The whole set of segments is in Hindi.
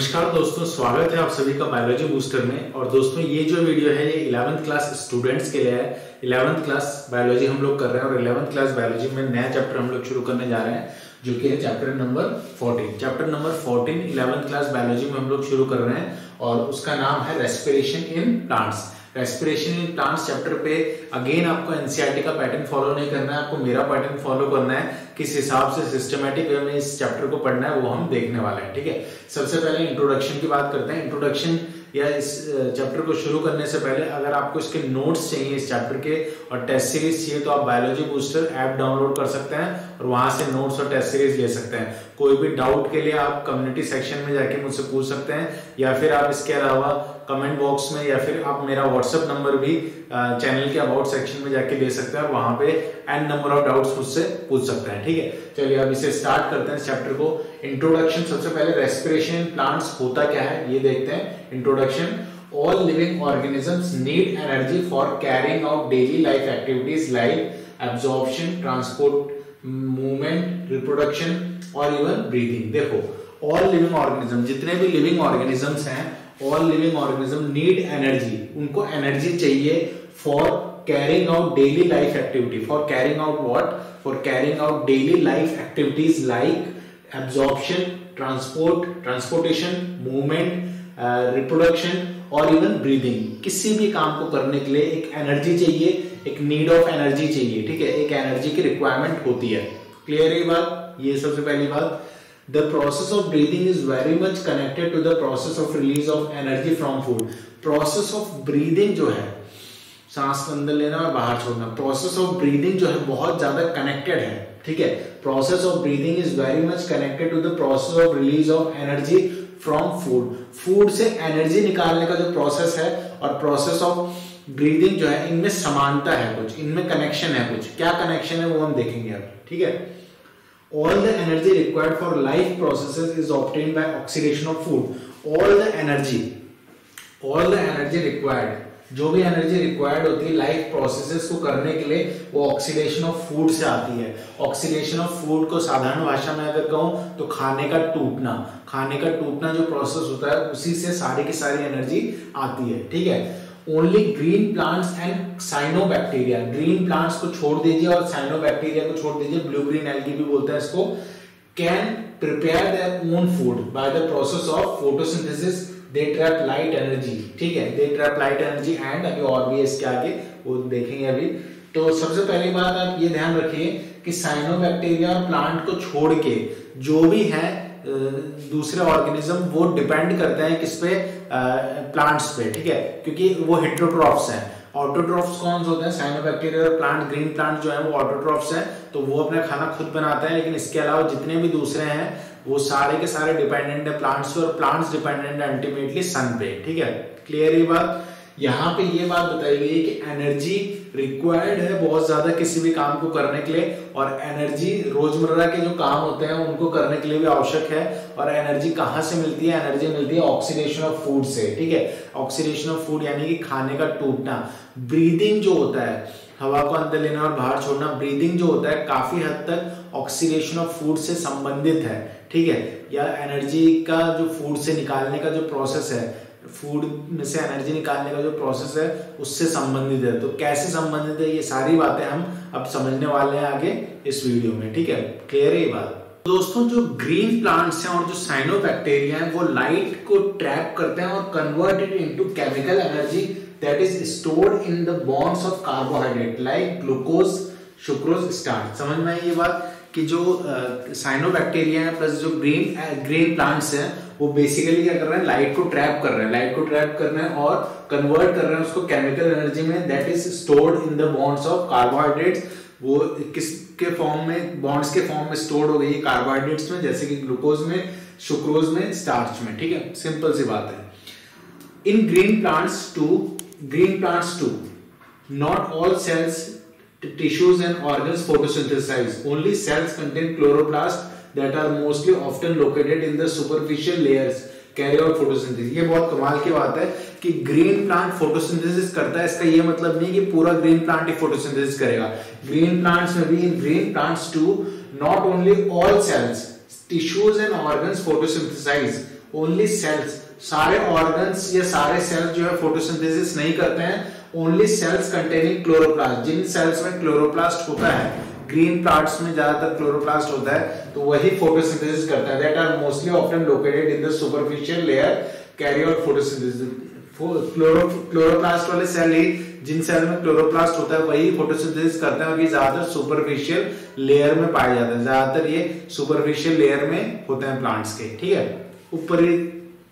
नमस्कार दोस्तों, स्वागत है आप सभी का बायोलॉजी बूस्टर में। और दोस्तों ये जो वीडियो है ये 11th क्लास स्टूडेंट्स के लिए है। 11th क्लास बायोलॉजी हम लोग कर रहे हैं और 11th क्लास बायोलॉजी में नया चैप्टर हम लोग शुरू करने जा रहे हैं जो कि है chapter number 14। Chapter number 14 11th class biology में हम लोग शुरू कर रहे हैं और उसका नाम है respiration in plants. Respiration in plants chapter पे अगेन आपको एनसीईआरटी का पैटर्न फॉलो नहीं करना है, आपको मेरा पैटर्न फॉलो करना है। किस हिसाब से सिस्टमैटिक वे में इस चैप्टर को पढ़ना है वो हम देखने वाले हैं। ठीक है, सबसे पहले इंट्रोडक्शन की बात करते हैं। इंट्रोडक्शन या इस चैप्टर को शुरू करने से पहले अगर आपको इसके नोट्स चाहिए इस चैप्टर के और टेस्ट सीरीज चाहिए तो आप बायोलॉजी बूस्टर ऐप डाउनलोड कर सकते हैं और वहां से नोट्स और टेस्ट सीरीज ले सकते हैं। कोई भी डाउट के लिए आप कम्युनिटी सेक्शन में जाके मुझसे पूछ सकते हैं या फिर आप इसके अलावा कमेंट बॉक्स में या फिर आप मेरा व्हाट्सएप नंबर भी चैनल के अबाउट सेक्शन में जाके दे सकते हैं और वहां पे एन नंबर ऑफ डाउट्स मुझसे पूछ सकते हैं। ठीक है, चलिए अब इसे स्टार्ट करते हैं इस चैप्टर को। इंट्रोडक्शन, सबसे पहले रेस्पिरेशन इन प्लांट्स होता क्या है ये देखते हैं। Introduction, all living organisms need energy for carrying out daily life activities like absorption, transport, movement, reproduction और इवन ब्रीदिंग। देखो, ऑल लिविंग ऑर्गेनिज्म, जितने भी लिविंग ऑर्गेनिजम्स हैं, all living organism need energy, उनको एनर्जी चाहिए for carrying out daily life activity. For carrying out what? For carrying out daily life activities like absorption, transportation, movement, reproduction और इवन ब्रीदिंग। किसी भी काम को करने के लिए एक एनर्जी चाहिए, एक नीड ऑफ एनर्जी चाहिए। ठीक है, एक एनर्जी की रिक्वायरमेंट होती है। क्लियर है ये बात? ये सबसे पहली बात। The process of breathing is very much connected to the process of release of energy from food. Process of breathing जो है, सांस अंदर लेना और बाहर छोड़ना, प्रोसेस ऑफ ब्रीदिंग जो है बहुत ज्यादा कनेक्टेड है। ठीक है, process of breathing is very much connected to the process of release of energy from food. Food से एनर्जी निकालने का जो प्रोसेस है और प्रोसेस ऑफ ब्रीदिंग जो है, इनमें समानता है, कुछ इनमें कनेक्शन है। कुछ क्या कनेक्शन है वो हम देखेंगे अब। ठीक है, all the energy required for life processes is obtained by oxidation of food. all the energy required, जो भी एनर्जी रिक्वायर्ड होती है लाइफ प्रोसेसेस को करने के लिए वो ऑक्सीडेशन ऑफ फूड से आती है। ऑक्सीडेशन ऑफ फूड को साधारण भाषा में अगर कहूं तो खाने का टूटना जो प्रोसेस होता है उसी से सारी की सारी एनर्जी आती है। ठीक है, only green plants and cyanobacteria, green plants को छोड़ दीजिए और साइनोबैक्टीरिया को छोड़ दीजिए, ब्लू ग्रीन एल्गी भी बोलते हैं इसको, can prepare their own food by the process of photosynthesis. They trap light energy. ठीक है, दे ट्रैप लाइट एनर्जी एंड अभी और भी इसके आगे वो देखेंगे अभी। तो सबसे पहली बात आप ये ध्यान रखिए कि साइनोबैक्टीरिया और प्लांट को छोड़ के जो भी है दूसरे ऑर्गेनिज्म वो डिपेंड करते हैं किस पे? प्लांट्स पे। ठीक है, क्योंकि वो हेटेरोट्रॉफ्स हैं। ऑटोट्रॉफ्स कौन होते हैं? साइनोबैक्टीरिया और प्लांट, ग्रीन प्लांट जो है वो ऑटोट्रॉफ्स हैं, तो वो अपना खाना खुद बनाते हैं। लेकिन इसके अलावा जितने भी दूसरे हैं वो सारे के सारे डिपेंडेंट है प्लांट्स पे और प्लांट्स डिपेंडेंट है अल्टीमेटली सन पे। ठीक है, क्लियर ये बात? यहाँ पे ये बात बताई गई कि एनर्जी रिक्वायर्ड है बहुत ज्यादा किसी भी काम को करने के लिए और एनर्जी रोजमर्रा के जो काम होते हैं उनको करने के लिए भी आवश्यक है। और एनर्जी कहाँ से मिलती है? एनर्जी मिलती है ऑक्सीडेशन ऑफ फूड से। ठीक है, ऑक्सीडेशन ऑफ फूड यानी कि खाने का टूटना। ब्रीदिंग जो होता है, हवा को अंदर लेना और बाहर छोड़ना, ब्रीदिंग जो होता है काफी हद तक ऑक्सीडेशन ऑफ फूड से संबंधित है। ठीक है, या एनर्जी का जो फूड से निकालने का जो प्रोसेस है, फूड में से एनर्जी निकालने का जो प्रोसेस है उससे संबंधित है। तो कैसे संबंधित है ये सारी बातें हम अब समझने वाले हैं आगे इस वीडियो में। ठीक है, क्लियर है ये बात? दोस्तों, जो ग्रीन प्लांट्स हैं और जो साइनोबैक्टीरिया हैं वो लाइट को ट्रैप करते हैं और convert it into chemical energy that is stored in the bonds of carbohydrate like glucose, sucrose, starch. समझ में आई ये बात कि जो साइनोबैक्टीरिया है प्लस जो ग्रीन प्लांट्स हैं वो बेसिकली क्या कर रहे हैं? लाइट को ट्रैप कर रहे हैं और कन्वर्ट कर रहे हैं उसको केमिकल एनर्जी में that is stored in the bonds of carbohydrates. वो किसके फॉर्म में? बॉन्ड्स के फॉर्म में स्टोर्ड हो गई कार्बोहाइड्रेट्स में, जैसे कि ग्लूकोज में, सुक्रोज में, स्टार्च में। ठीक है, सिंपल सी बात है। In green plants too not all cells, tissues and organs photosynthesize. Only cells contain chloroplast that are mostly often located in the superficial layers carry out photosynthesis. ये बहुत कमाल की बात है कि ग्रीन प्लांट फोटोसिंथेसिस करता है। इसका ये मतलब नहीं कि पूरा ग्रीन प्लांट ही फोटोसिंथेसिस करेगा। ग्रीन प्लांट्स में भी, in green plants too not only all cells, tissues and organs photosynthesise, only cells, सारे ऑर्गन्स या सारे सेल्स जो है फोटोसिंथेसिस नहीं करते हैं। ओनली सेल्स कंटेनिंग क्लोरोप्लास्ट, जिन सेल्स में क्लोरोप्लास्ट होता है, ग्रीन प्लांट्स में ज्यादातर क्लोरोप्लास्ट होता है, तो वही फोटोसिंथेसिस करता है। That are mostly often located in the superficial layer carry out photosynthesis. Chloroplast वाले सेल ही, जिन सेल में क्लोरोप्लास्ट होता है वही फोटोसिंथेसिस करते हैं, और ये ज्यादातर सुपरफिशियल लेयर में पाए जाते हैं। ज्यादातर ये सुपरफिशियल लेयर में होते हैं प्लांट्स के, ठीक है, ऊपरी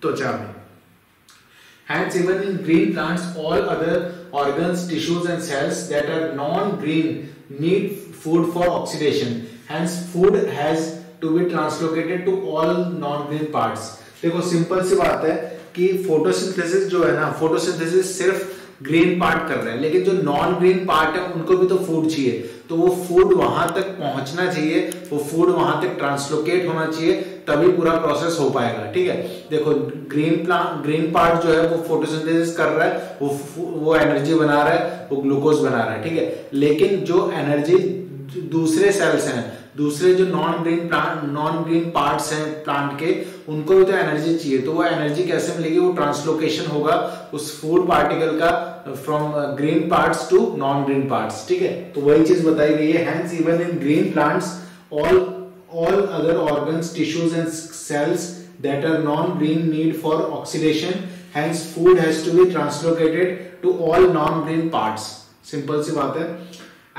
त्वचा में। Hence, even in green plants, all other organs, tissues, and cells that are non-green need food for oxidation. Hence, food has to be translocated to all non-green parts. देखो सिंपल सी बात है कि फोटोसिंथेसिस जो है ना, फोटोसिंथेसिस सिर्फ ग्रीन पार्ट कर रहे हैं, लेकिन जो नॉन ग्रीन पार्ट है उनको भी तो फूड चाहिए, तो वो फूड वहां तक पहुंचना चाहिए, वो फूड वहां तक ट्रांसलोकेट होना चाहिए, तभी पूरा प्रोसेस हो पाएगा। ठीक है, देखो ग्रीन पार्ट जो है वो फोटोसिंथेसिस कर रहा है, वो एनर्जी बना रहा है, वो ग्लूकोज बना रहा है, ठीक है, लेकिन जो एनर्जी दूसरे सेल्स हैं, दूसरे जो नॉन ग्रीन पार्ट्स हैं प्लांट के, उनको भी तो एनर्जी चाहिए, तो वो एनर्जी कैसे मिलेगी? वो ट्रांसलोकेशन होगा उस फूड पार्टिकल का from green parts to non green parts. ठीक है, तो वही चीज बताई गई है। Hence even in green plants all other organs, tissues and cells that are non-green need for oxidation. Hence food has to be translocated to all non-green parts. Simple सी बात है।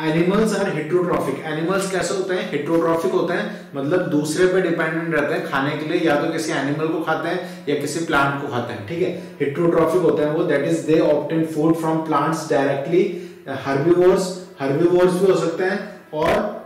Animals are heterotrophic. एनिमल्स कैसे होते हैं? हेट्रोट्रॉफिक होते हैं, मतलब दूसरे पे डिपेंडेंट रहते हैं खाने के लिए, या तो किसी एनिमल को खाते हैं या किसी प्लांट को खाते हैं। ठीक है, हेट्रोट्रॉफिक होते हैं वो, that is they obtain food from plants directly. Herbivores भी हो सकते हैं और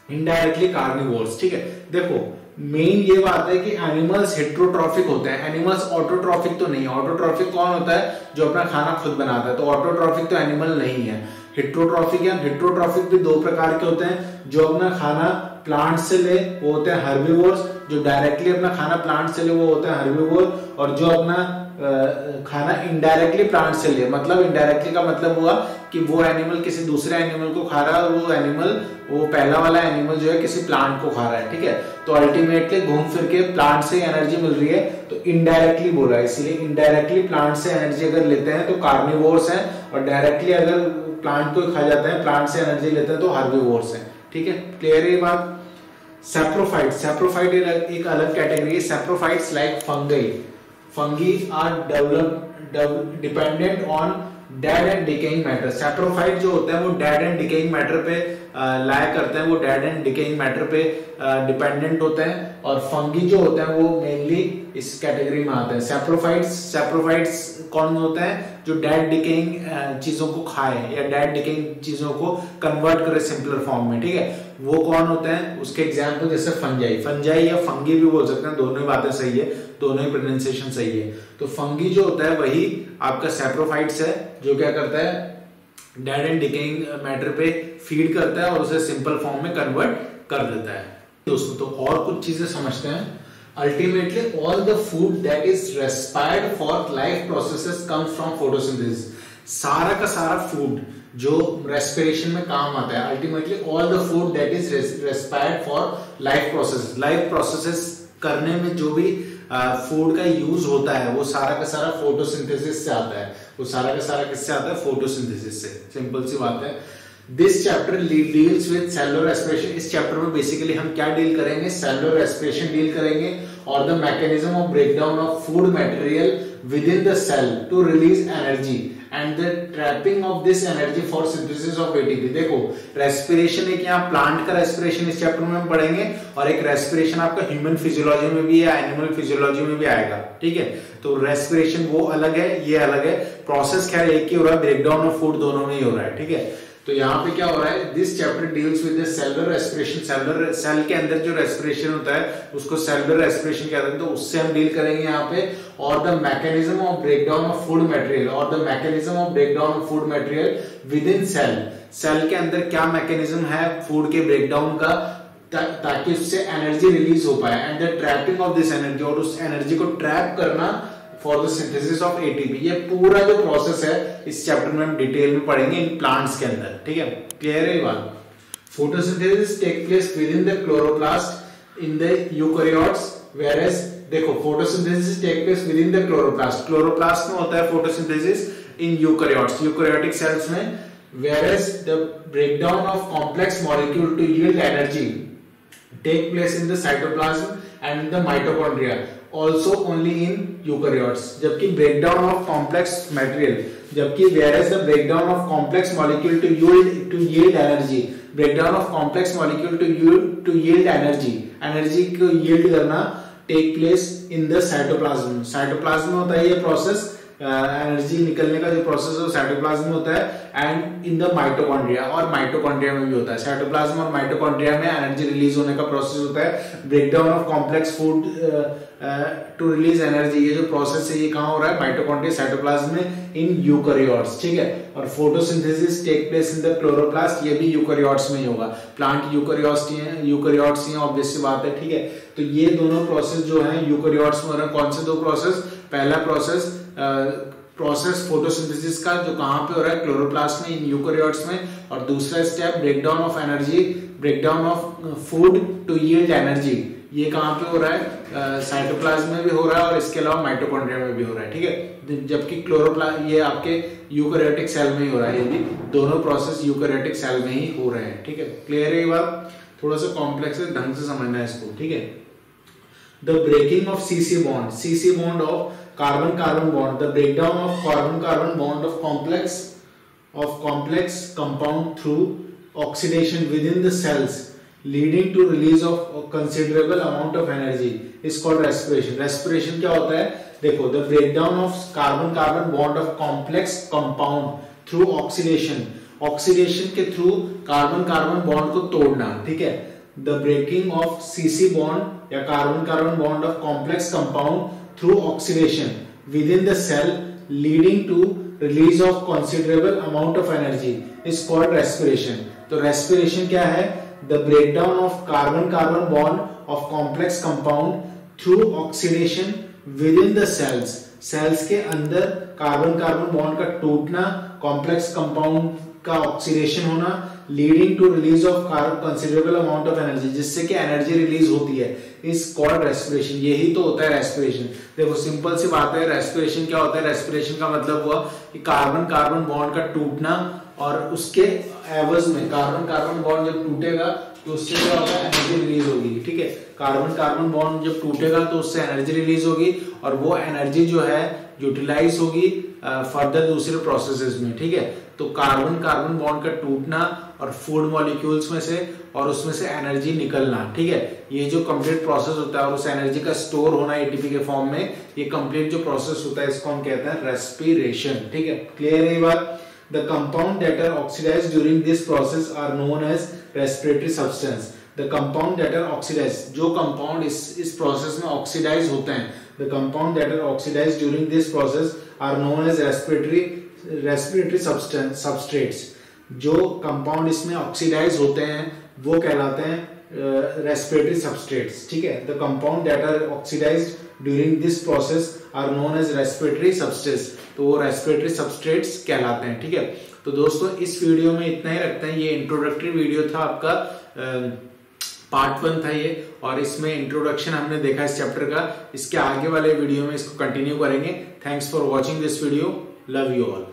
इनडायरेक्टली कार्निवोर्स। ठीक है, देखो मेन ये बात है कि एनिमल्स हेट्रोट्रॉफिक होते हैं, एनिमल्स ऑटोट्रॉफिक तो नहीं है। ऑटोट्रॉफिक कौन होता है? जो अपना खाना खुद बनाता है, तो ऑटोट्रॉफिक तो एनिमल नहीं है। हेट्रोट्रॉफिक या हेट्रोट्रॉफिक भी दो प्रकार के होते हैं, जो अपना खाना प्लांट से ले वो होते हैं हर्बीवोर्स, जो डायरेक्टली अपना खाना प्लांट से ले वो होते हैं हर्बीवोर, और जो अपना खाना इनडायरेक्टली प्लांट से ले, मतलब इनडायरेक्टली का मतलब हुआ कि वो एनिमल किसी दूसरे एनिमल को खा रहा है, और वो एनिमल, वो पहला वाला एनिमल जो है किसी प्लांट को खा रहा है। ठीक है, तो अल्टीमेटली घूम फिर के प्लांट से एनर्जी मिल रही है, तो इनडायरेक्टली बोला है, इसीलिए इनडायरेक्टली प्लांट से एनर्जी अगर लेते हैं तो कार्निवोर्स हैं, और डायरेक्टली अगर प्लांट को खा जाते हैं, प्लांट से एनर्जी लेते हैं तो हार्बिवोर्स हैं। ठीक है, क्लियर है ये बात? सैप्रोफाइट, सैप्रोफाइट एक अलग कैटेगरी है। Saprophytes like fungi are dependent on dead and decaying matter. Saprophyte जो होते हैं वो डेड एंड डिकेइंग मैटर पे लाया करते हैं, वो डेड एंड डिकेइंग मैटर पे डिपेंडेंट होते हैं, और फंगी जो होते हैं वो मेनली इस कैटेगरी में आते हैं। सैप्रोफाइट्स कौन होते हैं? जो डेड डिकेइंग चीजों को खाए या डेड डिकेइंग चीजों को कन्वर्ट करे सिंपलर फॉर्म में। ठीक है, वो कौन होते हैं? उसके एग्जाम्पल जैसे फंजाई या फंगी भी बोल सकते हैं, दोनों ही बातें सही है, दोनों ही प्रोनाउंसिएशन सही है। तो फंगी जो होता है वही आपका सैप्रोफाइट्स है, जो क्या करता है? डेड एंड डिकेइंग मैटर पे फीड करता है और उसे सिंपल फॉर्म में कन्वर्ट कर देता है। दोस्तों, तो और कुछ चीजें समझते हैं। Ultimately, all the food that is required for life processes comes from photosynthesis. सारा का सारा फूड जो रेस्पिरेशन में काम आता है, ultimately all the food that is respired for life processes करने में जो भी फूड का यूज होता है, वो सारा का सारा फोटोसिंथेसिस से आता है। वो सारा का सारा किससे आता है? फोटोसिंथेसिस से। सिंपल सी बात है। This chapter deals with cellular respiration. इस चैप्टर में बेसिकली हम क्या डील करेंगे? सेलुलर रेस्पिरेशन डील करेंगे, और the mechanism of breakdown of food material within the cell to release energy and the trapping of this energy for synthesis of ATP. देखो, रेस्पिरेशन एक यहाँ प्लांट का रेस्पिरेशन इस चैप्टर में हम पढ़ेंगे, और एक रेस्पिरेशन आपका ह्यूमन फिजियोलॉजी में भी या एनिमल फिजियोलॉजी में भी आएगा। ठीक है, तो रेस्पिरेशन वो अलग है, ये अलग है। प्रोसेस खैर एक ही हो रहा है, ब्रेकडाउन ऑफ फूड दोनों में ही हो रहा है। ठीक है, तो यहाँ पे क्या हो रहा है? This chapter deals with the cellular respiration. Cellular cell के अंदर जो रेस्पिरेशन होता है उसको सेलुलर रेस्पिरेशन कहते हैं, तो उससे हम डील करेंगे यहाँ पे। और the mechanism of breakdown of food material, और the mechanism of breakdown of food material within cell. Cell के अंदर क्या मैकेनिज्म है फूड के ब्रेकडाउन का, ताकि उससे एनर्जी रिलीज हो पाए, and the trapping of this energy, और उस एनर्जी को ट्रैप करना for the synthesis of ATP. ये पूरा जो प्रोसेस है इस चैप्टर में हम डिटेल में पढ़ेंगे इन प्लांट्स के अंदर। ठीक है, क्लियर है ये बात? Photosynthesis take place within the chloroplast in the eukaryotes, whereas देखो photosynthesis take place within the chloroplast, chloroplast में होता है photosynthesis in eukaryotes, eukaryotic cells में, whereas the breakdown of complex molecule to yield energy take place in the cytoplasm and in the mitochondria, also only in eukaryotes. जबकि breakdown of complex material, जबकि whereas the breakdown of complex molecule to yield energy, breakdown of complex molecule to yield energy को yield करना take place in the cytoplasm, cytoplasm में होता है ये process, एनर्जी निकलने का जो प्रोसेस है वो साइटोप्लाज्म में होता है एंड इन द माइटोकॉन्ड्रिया, और माइटोकॉन्ड्रिया में भी होता है। साइटोप्लाज्म और माइटोकॉन्ड्रिया में एनर्जी रिलीज होने का प्रोसेस होता है, breakdown of complex food to release energy, ये जो प्रोसेस है ये कहाँ हो रहा है, माइटोकॉन्ड्रिया साइटोप्लाज्म में इन यूकैरियोट्स, ठीक है। और photosynthesis take place in the chloroplast, ये भी यूकैरियोट्स में ही होगा, प्लांट यूकैरियोट्स ही ऑब्वियस सी बात है, ठीक है। तो ये दोनों प्रोसेस जो है यूकैरियोट्स में हो रहे हैं। कौन से दो प्रोसेस, पहला प्रोसेस फोटोसिंथेसिस का जो कहां पे हो रहा है, क्लोरोप्लास्ट में इन यूकैरियोट्स में, और दूसरा step breakdown of energy, breakdown of food to yield energy, ये कहां पे हो रहा है, साइटोप्लाज्म में भी हो रहा है और इसके अलावा माइटोकॉन्ड्रिया में भी हो रहा है, ठीक है। जबकि क्लोरोप्लास्ट ये आपके यूकैरियोटिक सेल में ही हो रहा है, ये भी दोनों प्रोसेस यूकैरियोटिक सेल में ही हो रहे हैं, ठीक है। क्लियर है ये बात, थोड़ा सा कॉम्प्लेक्स है, ढंग से समझना है इसको, ठीक है। The breaking of CC bond of carbon-carbon bond, the breakdown of carbon-carbon bond of complex compound through oxidation within the cells, leading to release of a considerable amount of energy is called respiration. Respiration क्या होता है, देखो, the breakdown of carbon-carbon bond of complex compound through oxidation, oxidation के थ्रू कार्बन-कार्बन बॉन्ड को तोड़ना, ठीक है। The breaking of CC bond या carbon-carbon bond of complex compound through oxidation within the cell, leading to release of considerable amount of energy is called respiration. तो respiration क्या है, the breakdown of carbon-carbon bond of complex compound through oxidation within the cells, cells के अंदर कार्बन-कार्बन बॉन्ड का टूटना, complex compound का ऑक्सीडेशन होना, leading to release of considerable amount of energy, जिससे कि एनर्जी रिलीज होती है, इज कॉल्ड रेस्पिरेशन। यही तो होता है रेस्पिरेशन। देखो सिंपल सी बात है, रेस्पिरेशन क्या होता है, रेस्पिरेशन का मतलब हुआ कि कार्बन कार्बन बॉन्ड का टूटना, और उसके एवज में कार्बन कार्बन बॉन्ड जब टूटेगा तो उससे क्या होगा, एनर्जी रिलीज होगी, ठीक है। कार्बन कार्बन बॉन्ड जब टूटेगा तो उससे एनर्जी रिलीज होगी, और वो एनर्जी जो है यूटिलाइज होगी फर्दर दूसरे प्रोसेसेस में, ठीक है। तो कार्बन कार्बन बॉन्ड का टूटना और फूड मॉलिक्यूल्स में से, और उसमें से एनर्जी निकलना, ठीक है, ये जो कंप्लीट प्रोसेस होता है, और उस एनर्जी का स्टोर होना एटीपी के फॉर्म में, ये कंप्लीट जो प्रोसेस होता है इसको हम कहते हैं रेस्पिरेशन, ठीक है। क्लियर है ये बात। The compound that are oxidised during this process are known as respiratory substance. The compound that are oxidised, जो कंपाउंड इस प्रोसेस में ऑक्सीडाइज होते हैं, the compound that are oxidised during this process are known as respiratory substrates. जो कंपाउंड इसमें ऑक्सीडाइज होते हैं वो कहलाते हैं रेस्पिरेटरी सबस्ट्रेट्स, ठीक है। The compound that are oxidised during this process are known as respiratory substrates, तो वो रेस्पिरेटरी सबस्ट्रेट्स कहलाते हैं, ठीक है। तो दोस्तों इस वीडियो में इतना ही रखते हैं। ये इंट्रोडक्टरी वीडियो था आपका, पार्ट 1 था ये, और इसमें इंट्रोडक्शन हमने देखा इस चैप्टर का। इसके आगे वाले वीडियो में इसको कंटिन्यू करेंगे। Thanks for watching this video, love you all.